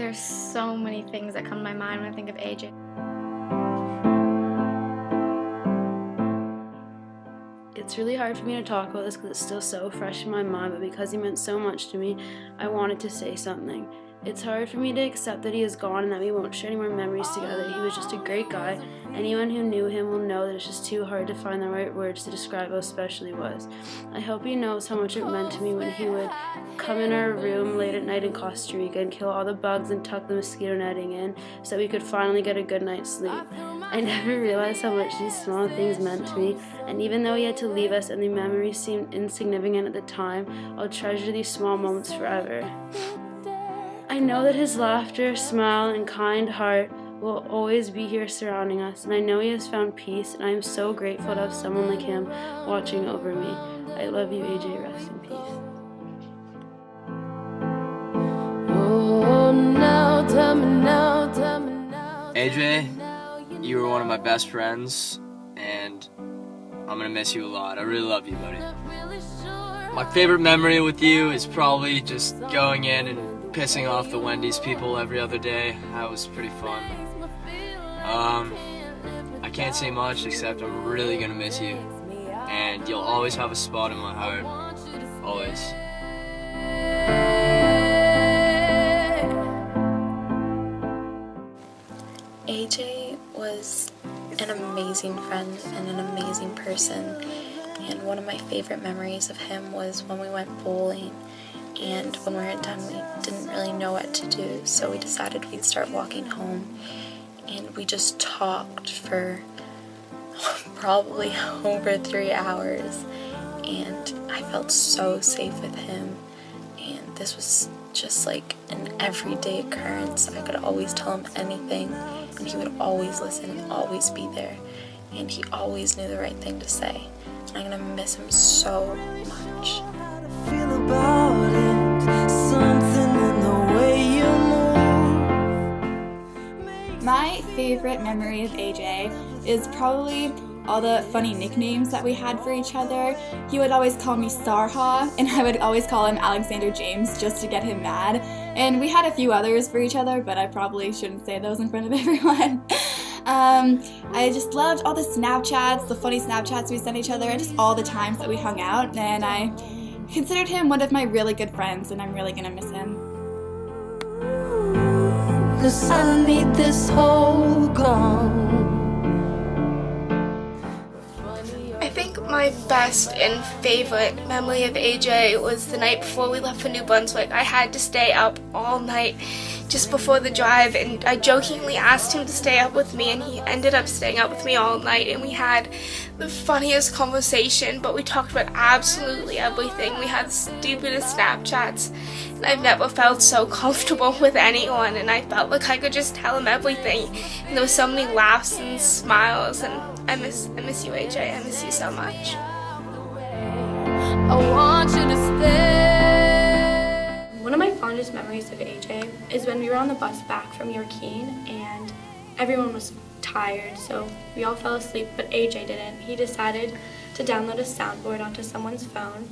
There's so many things that come to my mind when I think of AJ. It's really hard for me to talk about this because it's still so fresh in my mind, but because he meant so much to me, I wanted to say something. It's hard for me to accept that he is gone and that we won't share any more memories together. He was just a great guy. Anyone who knew him will know that it's just too hard to find the right words to describe how special he was. I hope he knows how much it meant to me when he would come in our room late at night in Costa Rica and kill all the bugs and tuck the mosquito netting in so we could finally get a good night's sleep. I never realized how much these small things meant to me, and even though he had to leave us and the memories seemed insignificant at the time, I'll treasure these small moments forever. I know that his laughter, smile, and kind heart will always be here surrounding us, and I know he has found peace, and I am so grateful to have someone like him watching over me. I love you, AJ. Rest in peace. Oh, now, tell me now, tell me now. AJ, you were one of my best friends, and I'm gonna miss you a lot. I really love you, buddy. My favorite memory with you is probably just going in and pissing off the Wendy's people every other day. That was pretty fun. I can't say much except I'm really gonna miss you, and you'll always have a spot in my heart. Always. AJ was an amazing friend and an amazing person, and one of my favorite memories of him was when we went bowling. And when we were done, we didn't really know what to do, so we decided we'd start walking home. And we just talked for probably over 3 hours. And I felt so safe with him. And this was just like an everyday occurrence. I could always tell him anything, and he would always listen and always be there. And he always knew the right thing to say. And I'm gonna miss him so much. Feel about it, something in the way you move. My favorite memory of AJ is probably all the funny nicknames that we had for each other. He would always call me Sarha, and I would always call him Alexander James just to get him mad. And we had a few others for each other, but I probably shouldn't say those in front of everyone. I just loved all the Snapchats, the funny Snapchats we sent each other, and just all the times that we hung out, and I considered him one of my really good friends, and I'm really gonna miss him. 'Cause I need this whole gone. I think my best and favorite memory of AJ was the night before we left for New Brunswick. I had to stay up all night just before the drive, and I jokingly asked him to stay up with me, and he ended up staying up with me all night, and we had the funniest conversation, but we talked about absolutely everything. We had the stupidest Snapchats, and I've never felt so comfortable with anyone, and I felt like I could just tell him everything, and there were so many laughs and smiles, and I miss you, AJ. I miss you so much. I want you to stay. One of my fondest memories of AJ is when we were on the bus back from Yorkine, and everyone was tired, so we all fell asleep, but AJ didn't. He decided to download a soundboard onto someone's phone,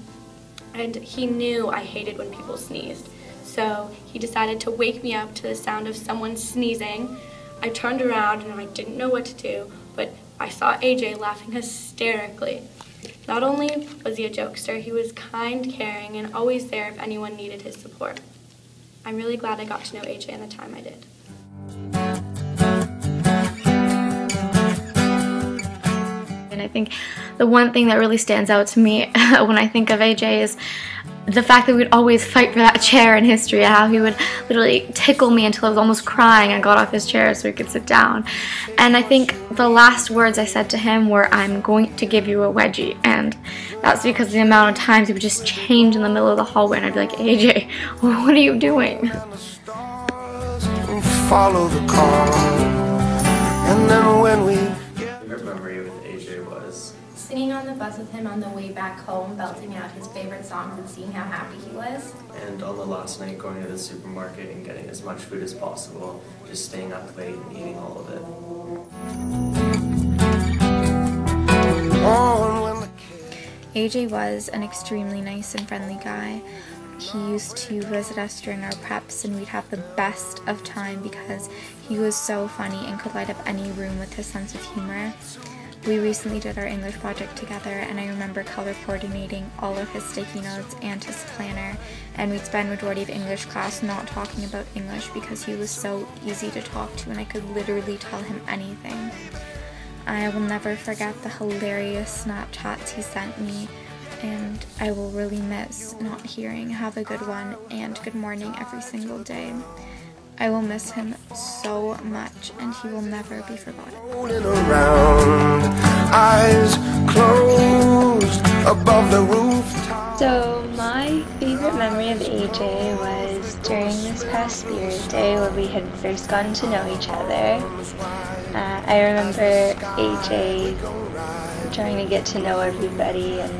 and he knew I hated when people sneezed. So he decided to wake me up to the sound of someone sneezing. I turned around and I didn't know what to do, but I saw AJ laughing hysterically. Not only was he a jokester, he was kind, caring, and always there if anyone needed his support. I'm really glad I got to know AJ in the time I did. And I think the one thing that really stands out to me when I think of AJ is the fact that we'd always fight for that chair in history, how he would literally tickle me until I was almost crying and got off his chair so he could sit down. And I think the last words I said to him were, "I'm going to give you a wedgie," and that's because the amount of times he would just change in the middle of the hallway and I'd be like, "AJ, what are you doing?" Follow the car, and then when we Your memory with AJ was sitting on the bus with him on the way back home, belting out his favorite songs and seeing how happy he was. and on the last night going to the supermarket and getting as much food as possible, just staying up late and eating all of it. AJ was an extremely nice and friendly guy. he used to visit us during our preps, and we'd have the best of time because he was so funny and could light up any room with his sense of humor. We recently did our English project together, and I remember color coordinating all of his sticky notes and his planner, and we'd spend majority of English class not talking about English because he was so easy to talk to and I could literally tell him anything. I will never forget the hilarious Snapchats he sent me, and I will really miss not hearing "have a good one" and "good morning" every single day. I will miss him so much, and he will never be forgotten. Rolling around, eyes closed above the rooftop. So my favorite memory of AJ was during this past Spirit Day where we had first gotten to know each other. I remember AJ trying to get to know everybody, and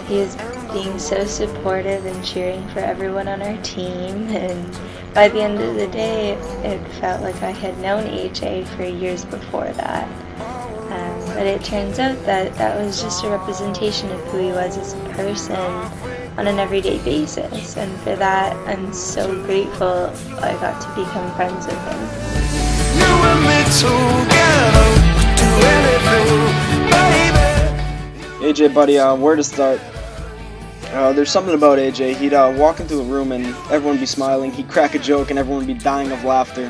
he was being so supportive and cheering for everyone on our team, and by the end of the day it felt like I had known AJ for years before that. But it turns out that that was just a representation of who he was as a person on an everyday basis, and for that I'm so grateful I got to become friends with him. You and me together, do anything, baby. AJ, buddy, where to start? There's something about AJ. He'd walk into a room and everyone would be smiling. He'd crack a joke and everyone would be dying of laughter.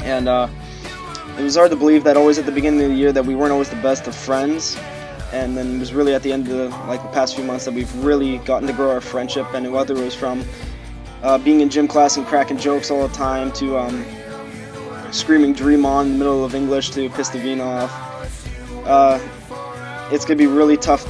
And it was hard to believe that always at the beginning of the year that we weren't always the best of friends. And then it was really at the end of the past few months that we've really gotten to grow our friendship, and whether it was from being in gym class and cracking jokes all the time to screaming "Dream On" in the middle of English to piss the vino off. It's going to be really tough.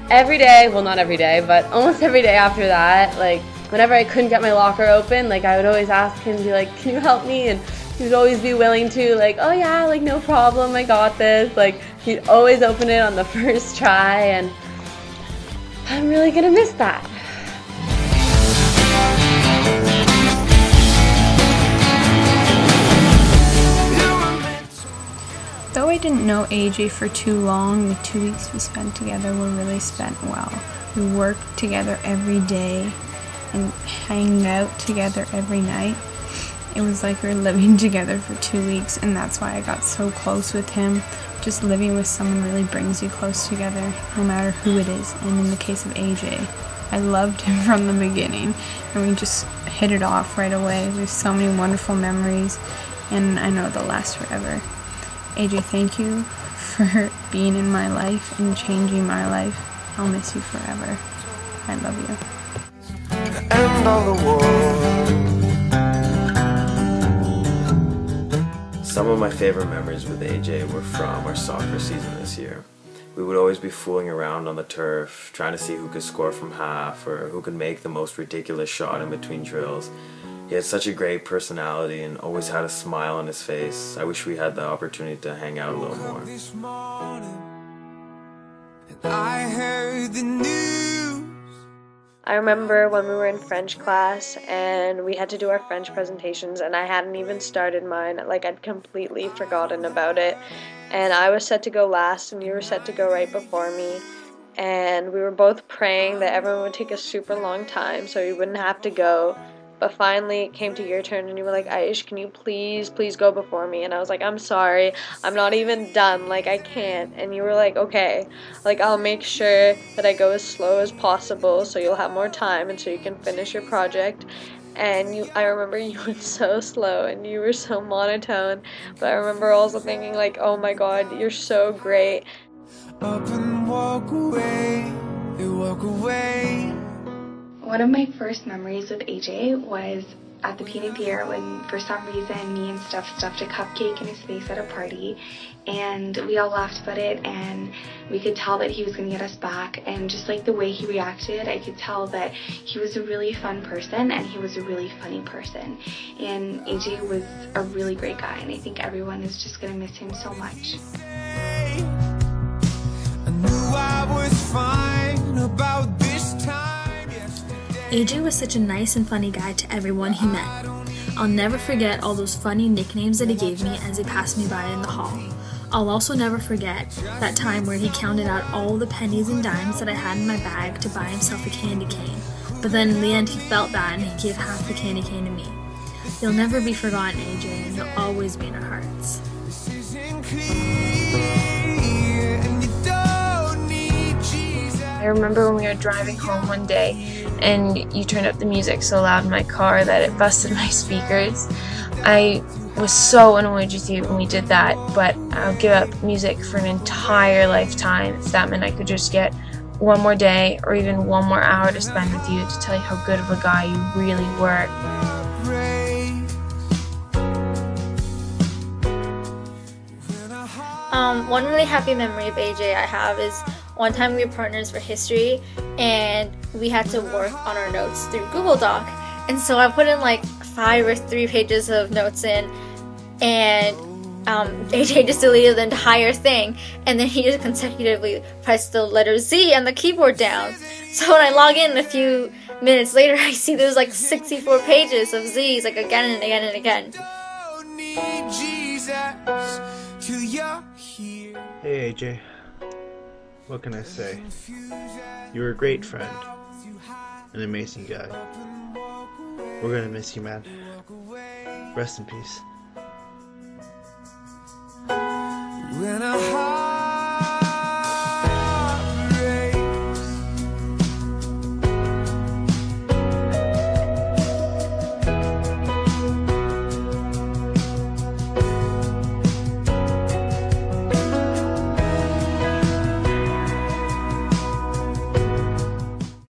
Every day, well not every day, but almost every day after that, like whenever I couldn't get my locker open, like I would always ask him to be like, "Can you help me?" And he would always be willing to, like, "Oh yeah, like no problem, I got this." Like he'd always open it on the first try, and I'm really gonna miss that. Though I didn't know AJ for too long, the 2 weeks we spent together were really spent well. We worked together every day and hanging out together every night. It was like we were living together for 2 weeks, and that's why I got so close with him. Just living with someone really brings you close together, no matter who it is. And in the case of AJ, I loved him from the beginning, and we just hit it off right away. We have so many wonderful memories, and I know they'll last forever. AJ, thank you for being in my life and changing my life. I'll miss you forever. I love you. The end of the world. Some of my favorite memories with AJ were from our soccer season this year. We would always be fooling around on the turf, trying to see who could score from half or who could make the most ridiculous shot in between drills. He had such a great personality and always had a smile on his face. I wish we had the opportunity to hang out a little more. I remember when we were in French class and we had to do our French presentations, and I hadn't even started mine. Like, I'd completely forgotten about it. And I was set to go last and you were set to go right before me. And we were both praying that everyone would take a super long time so we wouldn't have to go. But finally it came to your turn and you were like, "Aish, can you please go before me?" And I was like, "I'm sorry, I'm not even done, like I can't." And you were like, "Okay, like I'll make sure that I go as slow as possible so you'll have more time and so you can finish your project." And I remember you went so slow and you were so monotone, but I remember also thinking like, "Oh my god, you're so great." Up and walk away, you walk away. One of my first memories with AJ was at the beginning of the year when, for some reason, me and Steph stuffed a cupcake in his face at a party, and we all laughed about it, and we could tell that he was going to get us back, and just like the way he reacted, I could tell that he was a really fun person, and he was a really funny person, and AJ was a really great guy, and I think everyone is just going to miss him so much. I knew I was fine about this time. AJ was such a nice and funny guy to everyone he met. I'll never forget all those funny nicknames that he gave me as he passed me by in the hall. I'll also never forget that time where he counted out all the pennies and dimes that I had in my bag to buy himself a candy cane. But then in the end he felt bad and he gave half the candy cane to me. You'll never be forgotten, AJ, and you'll always be in our hearts. I remember when we were driving home one day and you turned up the music so loud in my car that it busted my speakers. I was so annoyed with you when we did that, but I'll give up music for an entire lifetime if that meant I could just get one more day or even one more hour to spend with you to tell you how good of a guy you really were. One really happy memory of AJ I have is one time we were partners for history and we had to work on our notes through Google Doc. And so I put in like 5 or 3 pages of notes in, and AJ just deleted the entire thing, and then he just consecutively pressed the letter Z on the keyboard down. So when I log in a few minutes later, I see there's like 64 pages of Z's, like again and again and again. Hey AJ, what can I say? You were a great friend, an amazing guy. We're gonna miss you, man. Rest in peace.